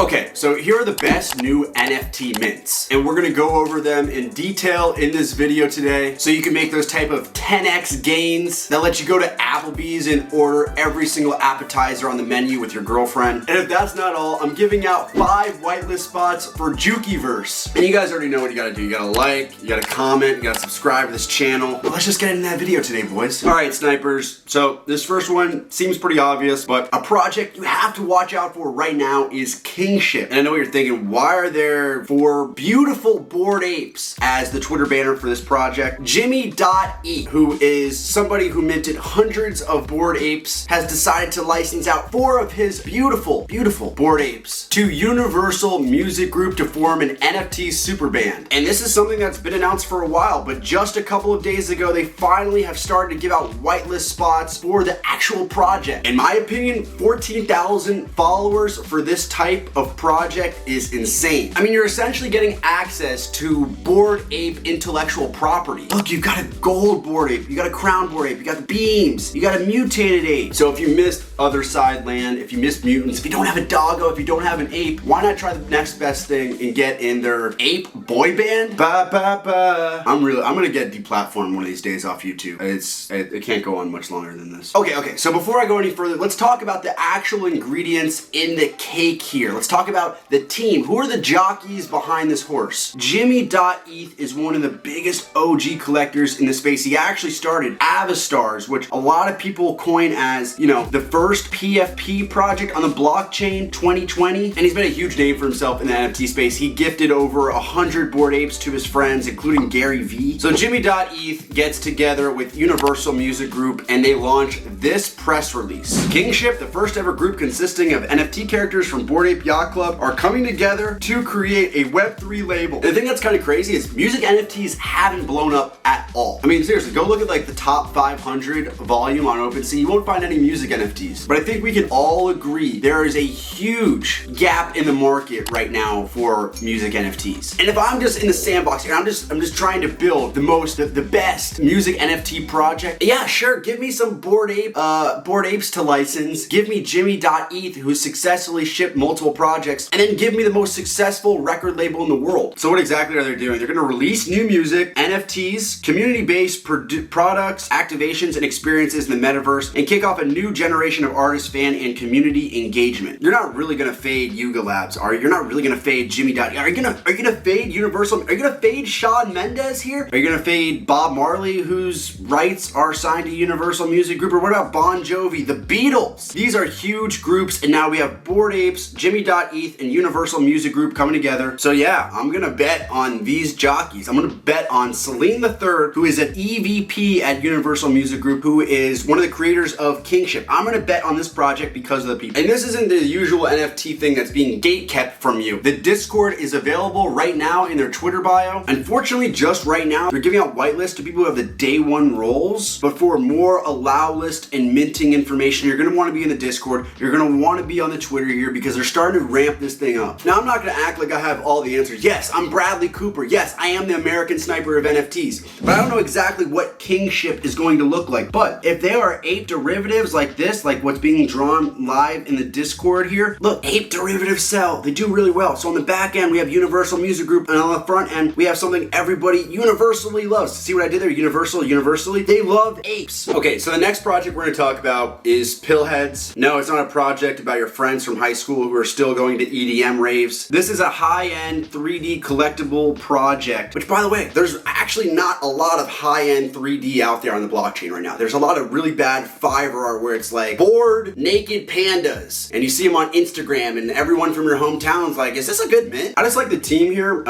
Okay, so here are the best new NFT mints, and we're gonna go over them in detail in this video today so you can make those type of 10x gains that let you go to Applebee's and order every single appetizer on the menu with your girlfriend. And if that's not all, I'm giving out 5 whitelist spots for Jukeyverse. And you guys already know what you gotta do. You gotta like, you gotta comment, you gotta subscribe to this channel. But let's just get into that video today, boys. All right, snipers. So this first one seems pretty obvious, but a project you have to watch out for right now is Kingship. And I know what you're thinking, why are there 4 beautiful bored apes as the Twitter banner for this project? Jimmy.eth, who is somebody who minted hundreds of bored apes, has decided to license out 4 of his beautiful bored apes to Universal Music Group to form an NFT superband. And this is something that's been announced for a while, but just a couple of days ago, they finally have started to give out whitelist spots for the actual project. In my opinion, 14,000 followers for this type of project is insane. I mean, you're essentially getting access to bored ape intellectual property. Look, you've got a gold bored ape, you got a crown bored ape, you got the beams, you got a mutated ape. So if you missed Other Side Land, if you missed mutants, if you don't have a doggo, if you don't have an ape, why not try the next best thing and get in their ape boy band? I'm gonna get deplatformed one of these days off YouTube. It can't go on much longer than this. Okay, so before I go any further, let's talk about the actual ingredients in the cake here. Let's talk about the team. Who are the jockeys behind this horse? Jimmy.eth is one of the biggest OG collectors in the space. He actually started Avastars, which a lot of people coin as, you know, the first PFP project on the blockchain 2020. And he's been a huge name for himself in the NFT space. He gifted over 100 bored apes to his friends, including Gary Vee. So Jimmy.eth gets together with Universal Music Group and they launch this press release. Kingship, the first ever group consisting of NFT characters from Bored Ape Yacht Club, are coming together to create a Web3 label. And the thing that's kind of crazy is music NFTs haven't blown up at all. I mean, seriously, go look at like the top 500 volume on OpenSea. You won't find any music NFTs. But I think we can all agree there is a huge gap in the market right now for music NFTs. And if I'm just in the sandbox here, I'm just trying to build the best music NFT project. Yeah, sure, give me some bored apes to license. Give me Jimmy.eth, who's successfully shipped multiple projects, and then give me the most successful record label in the world. So what exactly are they doing? They're gonna release new music, NFTs, community-based products, activations, and experiences in the metaverse, and kick off a new generation of artist, fan, and community engagement. You're not really gonna fade Yuga Labs, are you? You're not really gonna fade Jimmy.eth. Are you gonna fade Universal? Are you gonna fade Shawn Mendes here? Are you gonna fade Bob Marley, whose rights are signed to Universal Music Group? Or what about Bon Jovi, the Beatles? These are huge groups, and now we have Bored Apes, Jimmy.eth, and Universal Music Group coming together. So yeah, I'm gonna bet on these jockeys. I'm gonna bet on Celine III, who is an EVP at Universal Music Group, who is one of the creators of Kingship. I'm gonna bet on this project because of the people. And this isn't the usual NFT thing that's being gate-kept from you. The Discord is available right now in their Twitter bio. Unfortunately, just right now, they're giving out whitelists to people who have the day 1 roles, but for more allow list and minting information, you're gonna wanna be in the Discord. You're gonna wanna be on the Twitter here because they're starting to ramp this thing up. Now, I'm not gonna act like I have all the answers. Yes, I'm Bradley Cooper. Yes, I am the American sniper of NFTs, but I don't know exactly what Kingship is going to look like. But if they are ape derivatives like this, like what's being drawn live in the Discord here, look, ape derivatives sell. They do really well. So on the back end, we have Universal Music Group, and on the front end, we have something everybody universally loves. See what I did there? Universally, they love apes. Okay, so the next project we're gonna talk about is Pillheads. No, it's not a project about your friends from high school who are still going to EDM raves. This is a high-end 3D collectible project, which by the way, there's actually not a lot of high-end 3D out there on the blockchain right now. There's a lot of really bad Fiverr art where it's like bored naked pandas, and you see them on Instagram, and everyone from your hometown's like, is this a good mint? I just like the team here.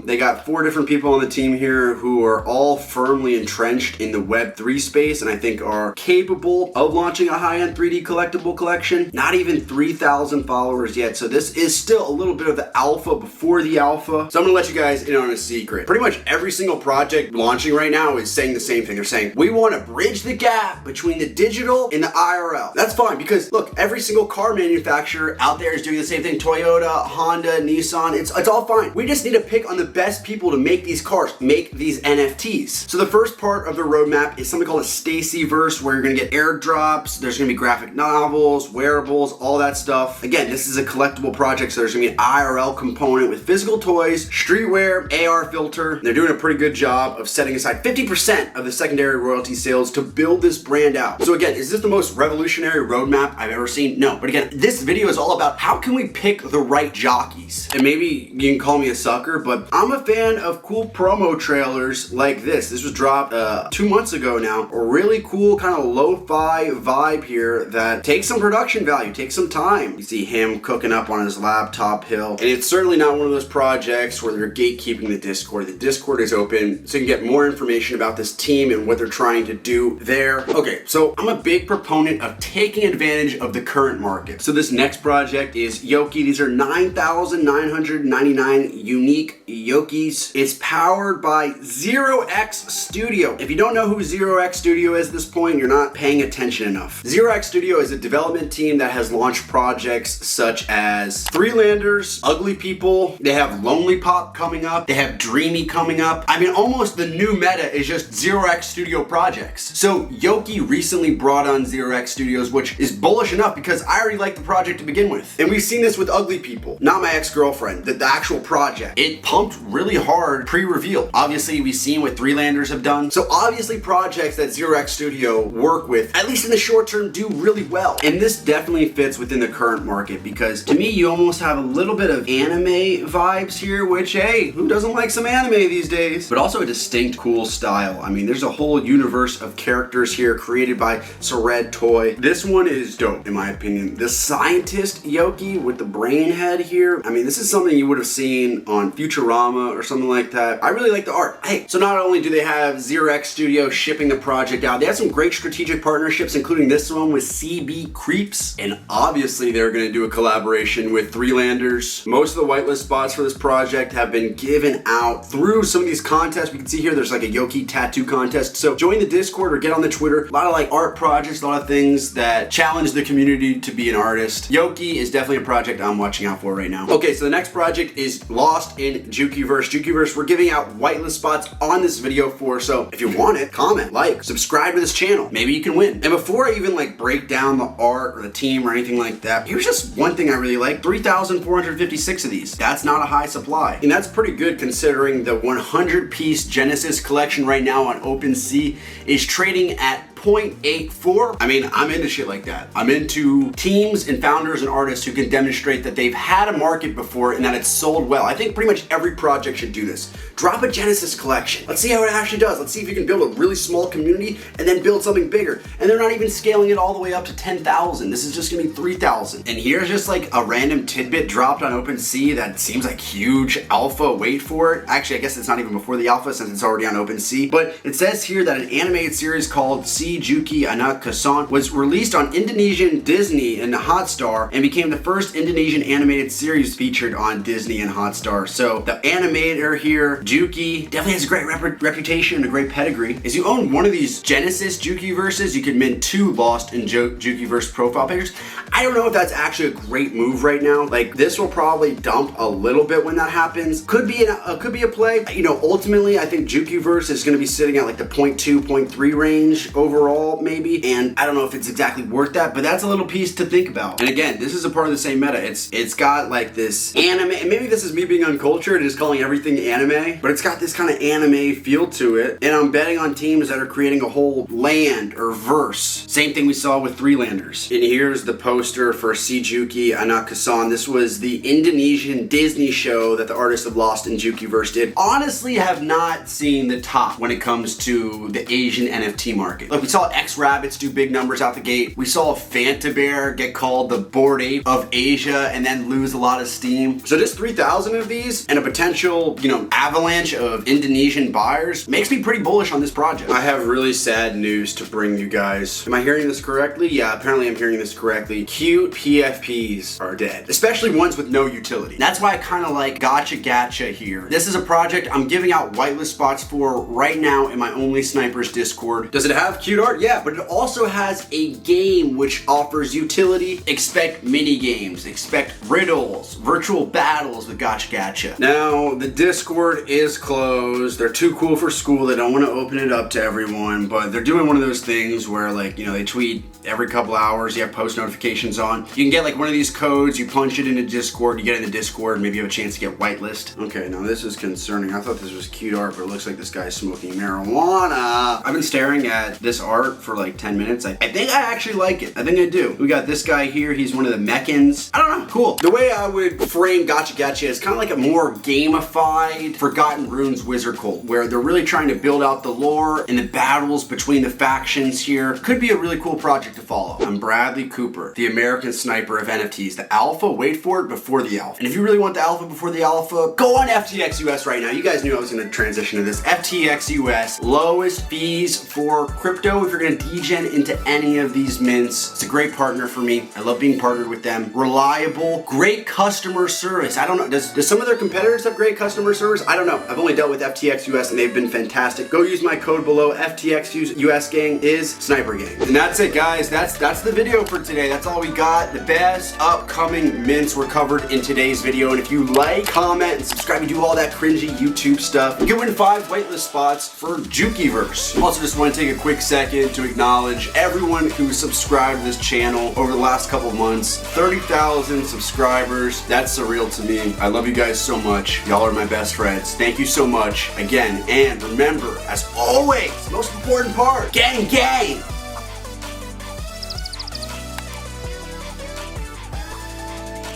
They got 4 different people on the team here who are all firmly entrenched in the Web3 space, and I think are capable of launching a high-end 3D collectible collection. Not even 3,000 followers yet, so this is still a little bit of the alpha before the alpha. So I'm gonna let you guys in on a secret. Pretty much every single project launching right now is saying the same thing. They're saying, we want to bridge the gap between the digital and the IRL. That's fine, because look, every single car manufacturer out there is doing the same thing. Toyota, Honda, Nissan, it's all fine. We just need to pick on the best people to make these cars, make these NFTs. So the first part of the roadmap is something called a Stacyverse, where you're gonna get airdrops, there's gonna be graphic novels, wearables, all that stuff. Again, this is a collectible collectible project, so there's gonna be an IRL component with physical toys, streetwear, AR filter. They're doing a pretty good job of setting aside 50% of the secondary royalty sales to build this brand out. So again, is this the most revolutionary roadmap I've ever seen? No, but again, this video is all about how can we pick the right jockeys. And maybe you can call me a sucker, but I'm a fan of cool promo trailers like this. This was dropped 2 months ago now. A really cool kind of lo-fi vibe here that takes some production value, takes some time. You see him cooking up on his laptop hill. And it's certainly not one of those projects where they're gatekeeping the Discord. The Discord is open so you can get more information about this team and what they're trying to do there. Okay, so I'm a big proponent of taking advantage of the current market. So this next project is Yoki. These are 9,999 unique Yokis. It's powered by 0x Studio. If you don't know who 0x Studio is at this point, you're not paying attention enough. 0x Studio is a development team that has launched projects such as Freelanders, Ugly People, they have Lonely Pop coming up, they have Dreamy coming up. I mean, almost the new meta is just 0x Studio projects. So Yoki recently brought on 0x Studios, which is bullish enough because I already like the project to begin with. And we've seen this with Ugly People, not my ex-girlfriend, the actual project. It pumped really hard pre-reveal. Obviously, we've seen what Freelanders have done. So obviously projects that 0x Studio work with, at least in the short term, do really well. And this definitely fits within the current market because to me, you almost have a little bit of anime vibes here, which, hey, who doesn't like some anime these days? But also a distinct, cool style. I mean, there's a whole universe of characters here created by Sered Toy. This one is dope, in my opinion. The scientist Yoki with the brain head here. I mean, this is something you would have seen on Futurama or something like that. I really like the art. Hey, so not only do they have 0x Studio shipping the project out, they have some great strategic partnerships, including this one with CB Creeps. And obviously they're gonna do a collaboration with Freelanders. Most of the whitelist spots for this project have been given out through some of these contests. We can see here there's like a Yoki tattoo contest. So join the Discord or get on the Twitter. A lot of like art projects, a lot of things that challenge the community to be an artist. Yoki is definitely a project I'm watching out for right now. Okay, so the next project is Lost in Jukeyverse. Jukeyverse, we're giving out whitelist spots on this video for, so if you want it, comment, like, subscribe to this channel. Maybe you can win. And before I even like break down the art or the team or anything like that, here's just one thing I really like. 3,456 of these. That's not a high supply. And that's pretty good considering the 100-piece Genesis collection right now on OpenSea is trading at 0.84. I mean, I'm into shit like that. I'm into teams and founders and artists who can demonstrate that they've had a market before and that it's sold well. I think pretty much every project should do this. Drop a Genesis collection. Let's see how it actually does. Let's see if you can build a really small community and then build something bigger. And they're not even scaling it all the way up to 10,000. This is just gonna be 3,000. And here's just like a random tidbit dropped on OpenSea that seems like huge alpha. Wait for it. Actually, I guess it's not even before the alpha since it's already on OpenSea. But it says here that an animated series called Juki Anak Kasan was released on Indonesian Disney and Hotstar and became the first Indonesian animated series featured on Disney and Hotstar. So the animator here, Juki, definitely has a great reputation and a great pedigree. If you own one of these Genesis Jukeyverses, you can mint 2 Lost in Jukeyverse profile pictures. I don't know if that's actually a great move right now. Like, this will probably dump a little bit when that happens. Could be a play. You know, ultimately, I think Jukeyverse is going to be sitting at like the 0.2, 0.3 range overall, maybe. And I don't know if it's exactly worth that, but that's a little piece to think about. And again, this is a part of the same meta. It's got like this anime, and maybe this is me being uncultured and just calling everything anime, but it's got this kind of anime feel to it. And I'm betting on teams that are creating a whole land or verse. Same thing we saw with Freelanders. And here's the poster for Juki Anak Kasan. This was the Indonesian Disney show that the artists of Lost in Jukeyverse did. Honestly, have not seen the top when it comes to the Asian NFT market. Like, we saw X-Rabbits do big numbers out the gate. We saw Fanta Bear get called the Bored Ape of Asia and then lose a lot of steam. So just 3,000 of these and a potential, you know, avalanche of Indonesian buyers makes me pretty bullish on this project. I have really sad news to bring you guys. Am I hearing this correctly? Yeah, apparently I'm hearing this correctly. Cute PFPs are dead, especially ones with no utility. That's why I kind of like gacha here. This is a project I'm giving out whitelist spots for right now in my Only Snipers Discord. Does it have cute cute art, yeah, but it also has a game which offers utility. Expect mini games, expect riddles, virtual battles with Gotcha. Now, the Discord is closed. They're too cool for school. They don't want to open it up to everyone, but they're doing one of those things where, like, you know, they tweet every couple hours, you have post notifications on. You can get like one of these codes, you punch it into Discord, you get in the Discord, maybe you have a chance to get whitelist. Okay, now this is concerning. I thought this was cute art, but it looks like this guy's smoking marijuana. I've been staring at this art for like 10 minutes. I think I actually like it. I think I do. We got this guy here. He's one of the Meccans. I don't know. Cool. The way I would frame Gotcha is kind of like a more gamified Forgotten Runes wizard cult, where they're really trying to build out the lore and the battles between the factions here. Could be a really cool project to follow. I'm Bradley Cooper, the American sniper of NFTs. The alpha, wait for it, before the alpha. And if you really want the alpha before the alpha, go on FTX US right now. You guys knew I was going to transition to this. FTX US, lowest fees for crypto if you're going to degen into any of these mints. It's a great partner for me. I love being partnered with them. Reliable, great customer service. I don't know, does some of their competitors have great customer service? I don't know. I've only dealt with FTX US and they've been fantastic. Go use my code below. FTX US gang is Sniper Gang. And that's it, guys. That's the video for today. That's all we got. The best upcoming mints were covered in today's video. And if you like, comment, and subscribe, you do all that cringy YouTube stuff, you can win 5 waitlist spots for Jukeyverse. Also, just want to take a quick second to acknowledge everyone who subscribed to this channel over the last couple months. 30,000 subscribers. That's surreal to me. I love you guys so much. Y'all are my best friends. Thank you so much again. And remember, as always, most important part, gang.